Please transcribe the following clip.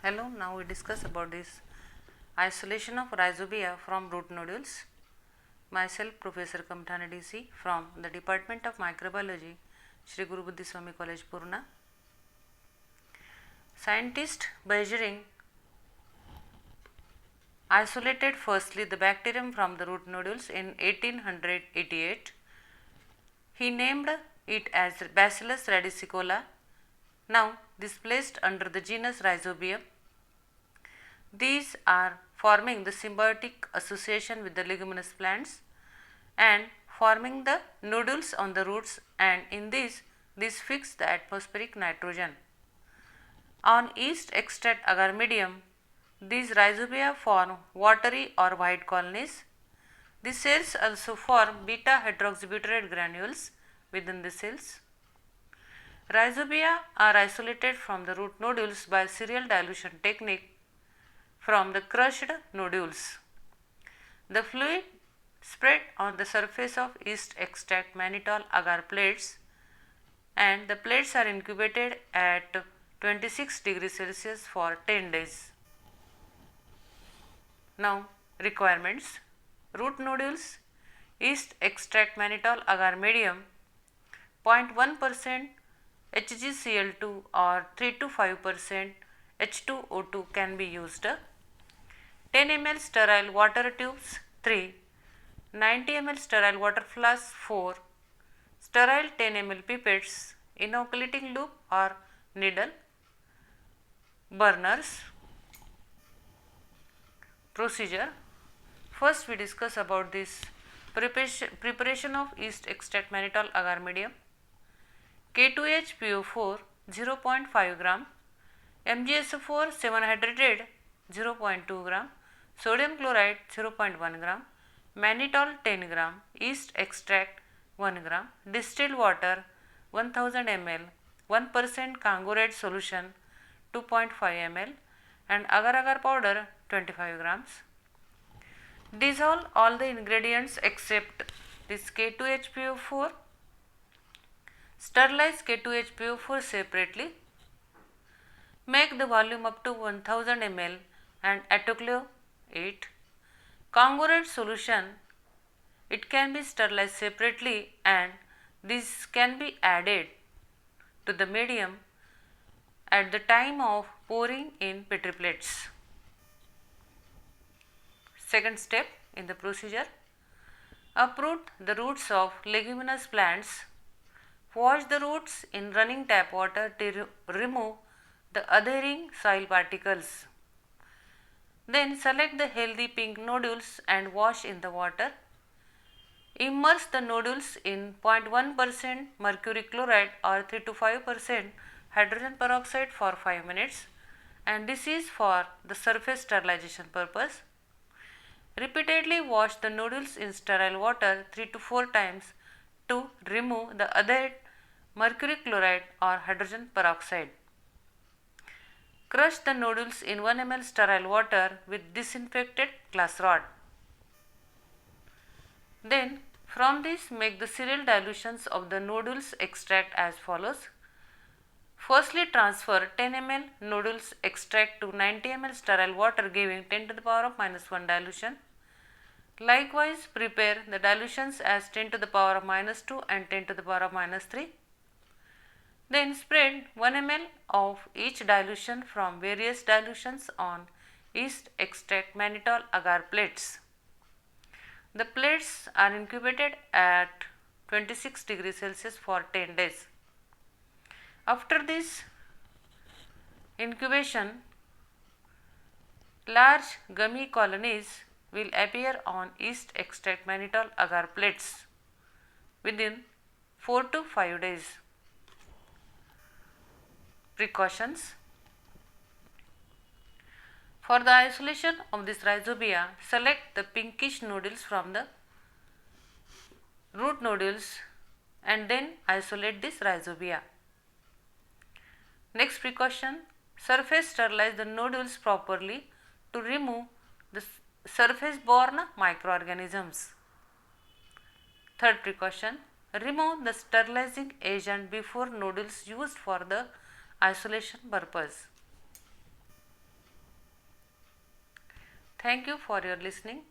Hello, now we discuss about this isolation of rhizobia from root nodules. Myself, Professor Kamthani DC from the Department of Microbiology, Shri Guru Buddhi Swami College, Purna. Scientists Bergering isolated firstly the bacterium from the root nodules in 1888. He named it as Bacillus radicicola. Now, this placed under the genus Rhizobium. These are forming the symbiotic association with the leguminous plants and forming the nodules on the roots, and in this fix the atmospheric nitrogen. On yeast extract agar medium, these rhizobia form watery or white colonies. The cells also form beta hydroxybutyrate granules within the cells. Rhizobia are isolated from the root nodules by serial dilution technique from the crushed nodules. The fluid spread on the surface of yeast extract mannitol agar plates, and the plates are incubated at 26 degrees Celsius for 10 days. Now, requirements: root nodules, yeast extract mannitol agar medium, 0.1% HgCl2 or 3 to 5% H2O2 can be used. 10 ml sterile water tubes 3, 90 ml sterile water flask 4, sterile 10 ml pipettes, inoculating loop or needle, burners. Procedure: first we discuss about this preparation of yeast extract mannitol agar medium. K2HPO4 0.5 gram, MgSO4 7 hydrated 0.2 gram, sodium chloride 0.1 gram, mannitol 10 gram, yeast extract 1 gram, distilled water 1000 ml, 1% Kangurate solution 2.5 ml, and agar-agar powder 25 grams. Dissolve all the ingredients except this K2HPO4. Sterilize K2HPO4 separately. Make the volume up to 1000 ml and autoclave it. Kangurate solution, it can be sterilized separately, and this can be added to the medium at the time of pouring in petri plates. Second step in the procedure: uproot the roots of leguminous plants. Wash the roots in running tap water to remove the adhering soil particles. Then select the healthy pink nodules and wash in the water. Immerse the nodules in 0.1% mercury chloride or 3 to 5% hydrogen peroxide for 5 minutes, and this is for the surface sterilization purpose. Repeatedly wash the nodules in sterile water 3 to 4 times to remove the adhered mercury chloride or hydrogen peroxide. Crush the nodules in 1 ml sterile water with disinfected glass rod. Then from this make the serial dilutions of the nodules extract as follows. Firstly, transfer 10 ml nodules extract to 90 ml sterile water giving 10 to the power of -1 dilution. Likewise, prepare the dilutions as 10 to the power of -2 and 10 to the power of -3. Then spread 1 ml of each dilution from various dilutions on yeast extract mannitol agar plates. The plates are incubated at 26 degrees Celsius for 10 days. After this incubation, large gummy colonies will appear on yeast extract mannitol agar plates within 4 to 5 days. Precautions: for the isolation of this rhizobia, select the pinkish nodules from the root nodules and then isolate this rhizobia. Next precaution: surface sterilize the nodules properly to remove the surface borne microorganisms. Third precaution: remove the sterilizing agent before nodules used for the isolation purpose. Thank you for your listening.